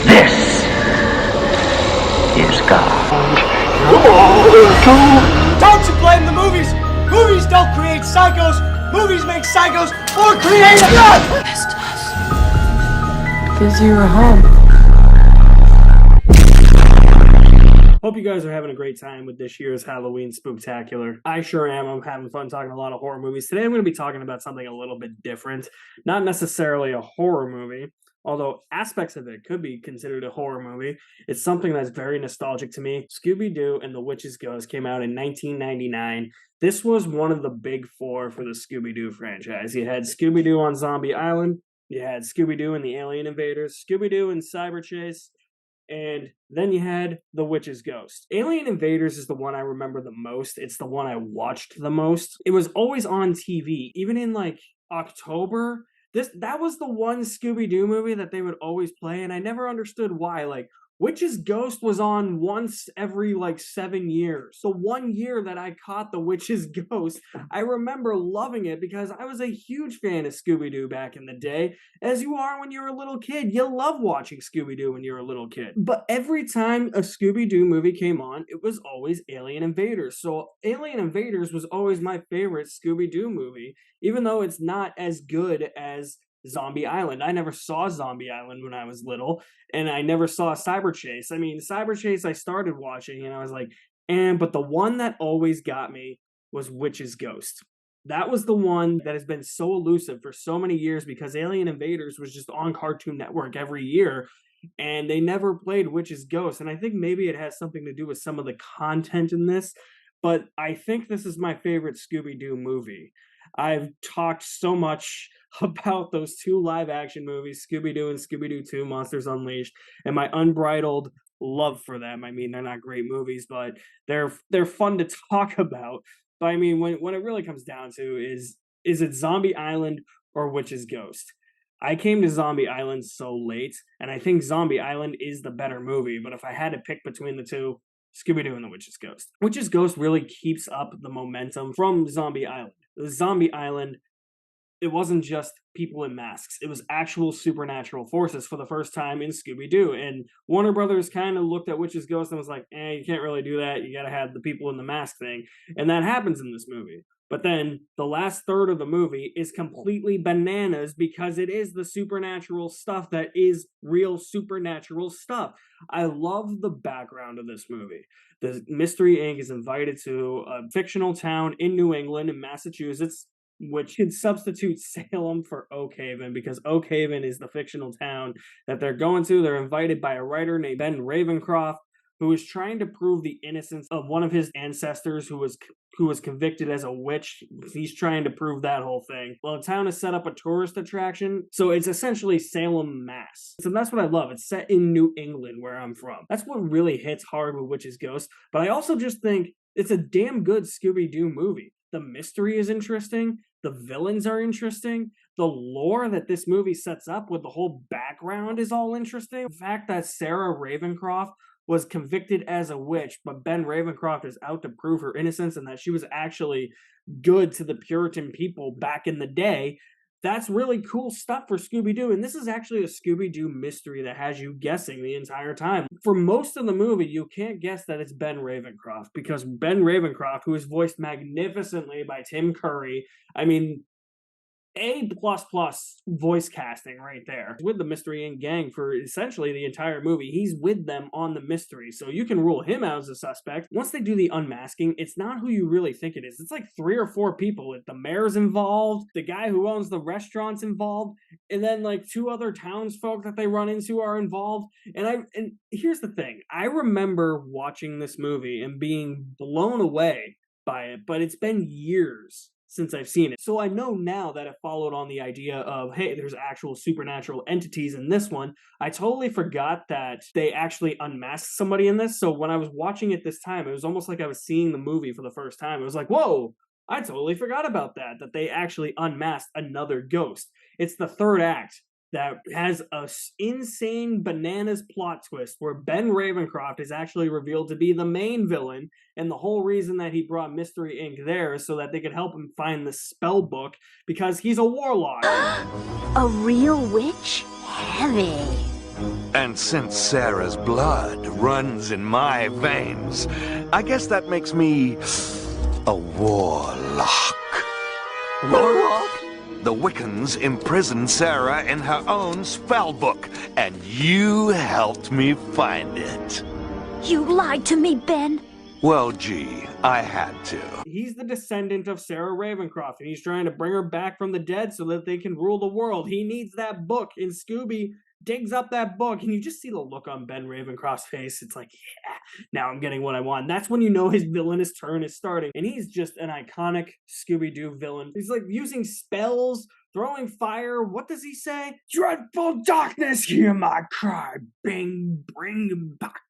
This is God. Don't you blame the movies! Movies don't create psychos! Movies make psychos or create God! Because you were home. Hope you guys are having a great time with this year's Halloween Spooktacular. I sure am. I'm having fun talking a lot of horror movies. Today I'm going to be talking about something a little bit different. Not necessarily a horror movie, although aspects of it could be considered a horror movie. It's something that's very nostalgic to me. Scooby-Doo and the Witch's Ghost came out in 1999. This was one of the big four for the Scooby-Doo franchise. You had Scooby-Doo on Zombie Island, you had Scooby-Doo and the Alien Invaders, Scooby-Doo and Cyber Chase, and then you had The Witch's Ghost. Alien Invaders is the one I remember the most. It's the one I watched the most. It was always on TV, even in like October. That was the one Scooby-Doo movie that they would always play, and I never understood why. Like, Witch's Ghost was on once every like 7 years. The 1 year that I caught The Witch's Ghost, I remember loving it because I was a huge fan of Scooby-Doo back in the day. As you are when you're a little kid. You love watching Scooby-Doo when you're a little kid. But every time a Scooby-Doo movie came on, it was always Alien Invaders. So Alien Invaders was always my favorite Scooby-Doo movie, even though it's not as good as Zombie Island. I never saw Zombie Island when I was little, and I never saw Cyber Chase. I mean, Cyber Chase I started watching, and I was like, but the one that always got me was Witch's Ghost. That was the one that has been so elusive for so many years because Alien Invaders was just on Cartoon Network every year, and they never played Witch's Ghost, and I think maybe it has something to do with some of the content in this, but I think this is my favorite Scooby-Doo movie. I've talked so much about those two live-action movies, Scooby-Doo and Scooby-Doo 2, Monsters Unleashed, and my unbridled love for them. I mean, they're not great movies, but they're fun to talk about. But I mean, when it really comes down to is it Zombie Island or Witch's Ghost? I came to Zombie Island so late, and I think Zombie Island is the better movie, but if I had to pick between the two, Scooby-Doo and the Witch's Ghost. Witch's Ghost really keeps up the momentum from Zombie Island. The Zombie Island, it wasn't just people in masks. It was actual supernatural forces for the first time in Scooby-Doo. And Warner Brothers kind of looked at Witch's Ghost and was like, you can't really do that. You gotta have the people in the mask thing. And that happens in this movie. But then the last third of the movie is completely bananas because it is the supernatural stuff that is real supernatural stuff. I love the background of this movie. The Mystery Inc. is invited to a fictional town in New England, in Massachusetts, which can substitute Salem for Oak Haven because Oak Haven is the fictional town that they're going to. They're invited by a writer named Ben Ravencroft, who is trying to prove the innocence of one of his ancestors who was convicted as a witch. He's trying to prove that whole thing. Well, the town has set up a tourist attraction, so it's essentially Salem, Mass. So that's what I love. It's set in New England, where I'm from. That's what really hits hard with Witch's Ghost. But I also just think it's a damn good Scooby-Doo movie. The mystery is interesting. The villains are interesting. The lore that this movie sets up with the whole background is all interesting. The fact that Sarah Ravencroft was convicted as a witch, but Ben Ravencroft is out to prove her innocence and that she was actually good to the Puritan people back in the day. That's really cool stuff for Scooby-Doo, and this is actually a Scooby-Doo mystery that has you guessing the entire time. For most of the movie, you can't guess that it's Ben Ravencroft, because Ben Ravencroft, who is voiced magnificently by Tim Curry, I mean, A++ voice casting right there. With the Mystery Inc. gang for essentially the entire movie. He's with them on the mystery, so you can rule him out as a suspect. Once they do the unmasking, it's not who you really think it is. It's like 3 or 4 people. The mayor's involved, the guy who owns the restaurant's involved, and then like 2 other townsfolk that they run into are involved. And here's the thing. I remember watching this movie and being blown away by it, but it's been years since I've seen it. So I know now that it followed on the idea of, hey, there's actual supernatural entities in this one. I totally forgot that they actually unmasked somebody in this. So when I was watching it this time, it was almost like I was seeing the movie for the first time. It was like, whoa, I totally forgot about that they actually unmasked another ghost. It's the third act that has a insane bananas plot twist where Ben Ravencroft is actually revealed to be the main villain, and the whole reason that he brought Mystery Inc. there is so that they could help him find the spell book because he's a warlock. A real witch? Heavy. And since Sarah's blood runs in my veins, I guess that makes me a warlock. Warlock? The Wiccans imprisoned Sarah in her own spell book, and you helped me find it. You lied to me, Ben. Well, gee, I had to. He's the descendant of Sarah Ravencroft, and he's trying to bring her back from the dead so that they can rule the world. He needs that book, and Scooby digs up that book, and you just see the look on Ben Ravencroft's face. It's like, yeah, now I'm getting what I want. And that's when you know his villainous turn is starting, and he's just an iconic Scooby-Doo villain. He's like using spells, throwing fire. What does he say? Dreadful darkness, hear my cry. Bring back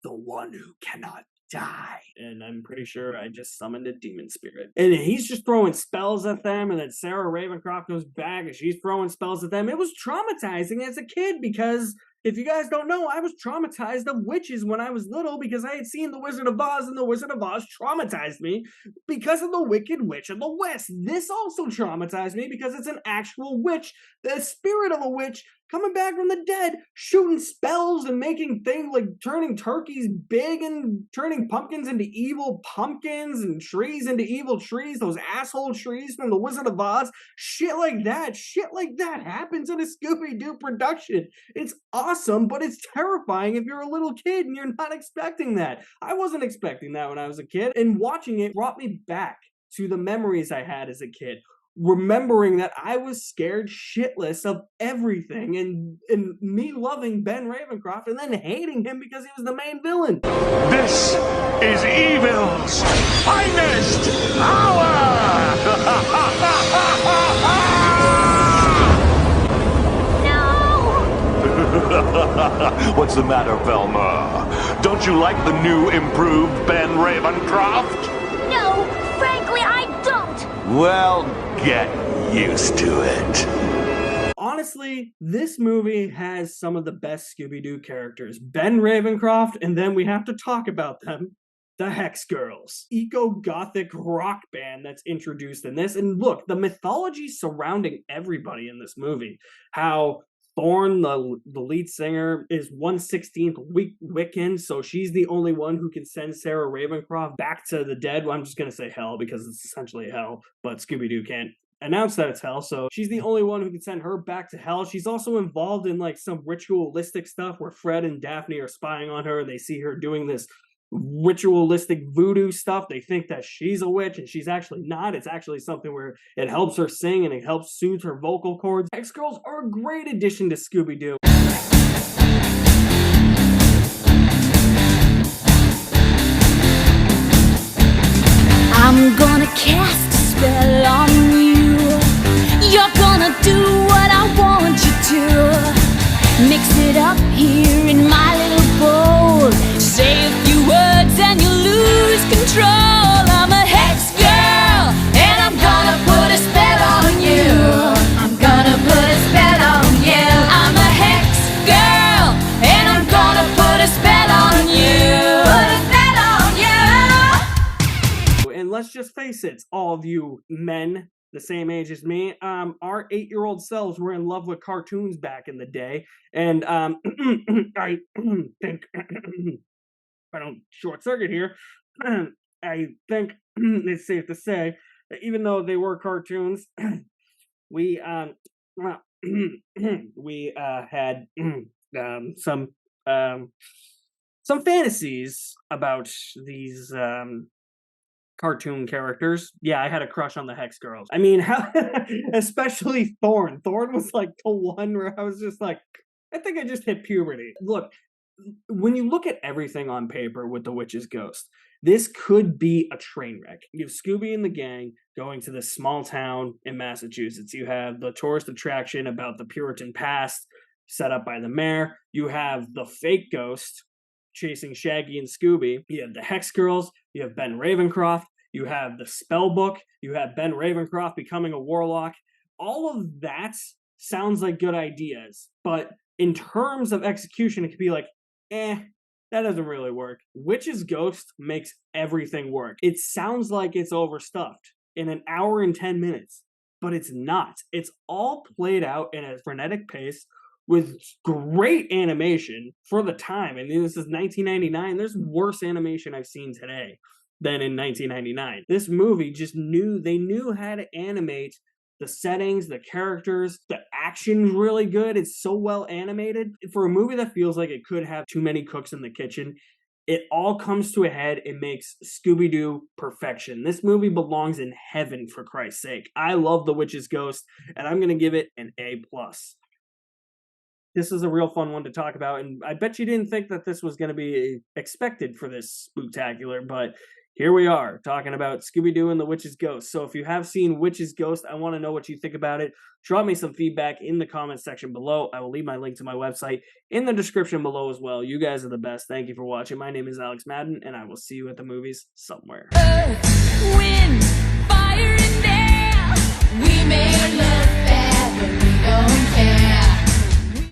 the one who cannot die. And I'm pretty sure I just summoned a demon spirit. And he's just throwing spells at them, and then Sarah Ravencroft goes back and she's throwing spells at them. It was traumatizing as a kid because, if you guys don't know, I was traumatized of witches when I was little because I had seen The Wizard of Oz, and The Wizard of Oz traumatized me because of the Wicked Witch of the West. This also traumatized me because it's an actual witch, the spirit of a witch coming back from the dead, shooting spells and making things like turning turkeys big and turning pumpkins into evil pumpkins and trees into evil trees, those asshole trees from The Wizard of Oz. Shit like that happens in a Scooby-Doo production. It's awesome, but it's terrifying if you're a little kid and you're not expecting that. I wasn't expecting that when I was a kid, and watching it brought me back to the memories I had as a kid, remembering that I was scared shitless of everything, and me loving Ben Ravencroft and then hating him because he was the main villain. This is evil's finest hour! What's the matter, Velma? Don't you like the new, improved Ben Ravencroft? No, frankly, I don't. Well, get used to it. Honestly, this movie has some of the best Scooby-Doo characters. Ben Ravencroft, and then we have to talk about them, the Hex Girls. Eco-gothic rock band that's introduced in this. And look, the mythology surrounding everybody in this movie. How Thorn, the lead singer, is 1/16th Wiccan, so she's the only one who can send Sarah Ravencroft back to the dead. Well, I'm just going to say hell because it's essentially hell, but Scooby-Doo can't announce that it's hell, so she's the only one who can send her back to hell. She's also involved in like some ritualistic stuff where Fred and Daphne are spying on her, and they see her doing this ritualistic voodoo stuff. They think that she's a witch, and she's actually not. It's actually something where it helps her sing and it helps soothe her vocal cords. Hex Girls are a great addition to Scooby-Doo. I'm gonna cast a spell on you. You're gonna do what I want you to. Mix it up here in my little bowl. Say a few words and you lose control. I'm a hex girl, and I'm gonna put a spell on you. I'm gonna put a spell on you. I'm a hex girl, and I'm gonna put a spell on you. Put a spell on you. And let's just face it, all of you men the same age as me, our 8-year-old selves were in love with cartoons back in the day, and I think I don't short circuit here. I think it's safe to say that even though they were cartoons, we had some fantasies about these cartoon characters. Yeah, I had a crush on the Hex Girls. I mean, how, especially Thorn. Thorn was like the one where I was just like, I think I just hit puberty. Look, when you look at everything on paper with the Witch's Ghost, this could be a train wreck. You have Scooby and the gang going to this small town in Massachusetts. You have the tourist attraction about the Puritan past set up by the mayor. You have the fake ghost chasing Shaggy and Scooby. You have the Hex Girls. You have Ben Ravencroft. You have the spell book. You have Ben Ravencroft becoming a warlock. All of that sounds like good ideas, but in terms of execution, it could be like, that doesn't really work. Witch's Ghost makes everything work. It sounds like it's overstuffed in an hour and 10 minutes, but it's not. It's all played out in a frenetic pace with great animation for the time. I mean, this is 1999. There's worse animation I've seen today than in 1999. This movie just they knew how to animate the settings, the characters, the action's really good. It's so well animated. For a movie that feels like it could have too many cooks in the kitchen, it all comes to a head and makes Scooby-Doo perfection. This movie belongs in heaven, for Christ's sake. I love The Witch's Ghost, and I'm going to give it an A+. This is a real fun one to talk about, and I bet you didn't think that this was going to be expected for this Spooktacular, but here we are, talking about Scooby-Doo and The Witch's Ghost. So if you have seen Witch's Ghost, I want to know what you think about it. Drop me some feedback in the comments section below. I will leave my link to my website in the description below as well. You guys are the best. Thank you for watching. My name is Alex Madden, and I will see you at the movies somewhere. Earth, wind, fire, and air. We may look bad, but we don't care.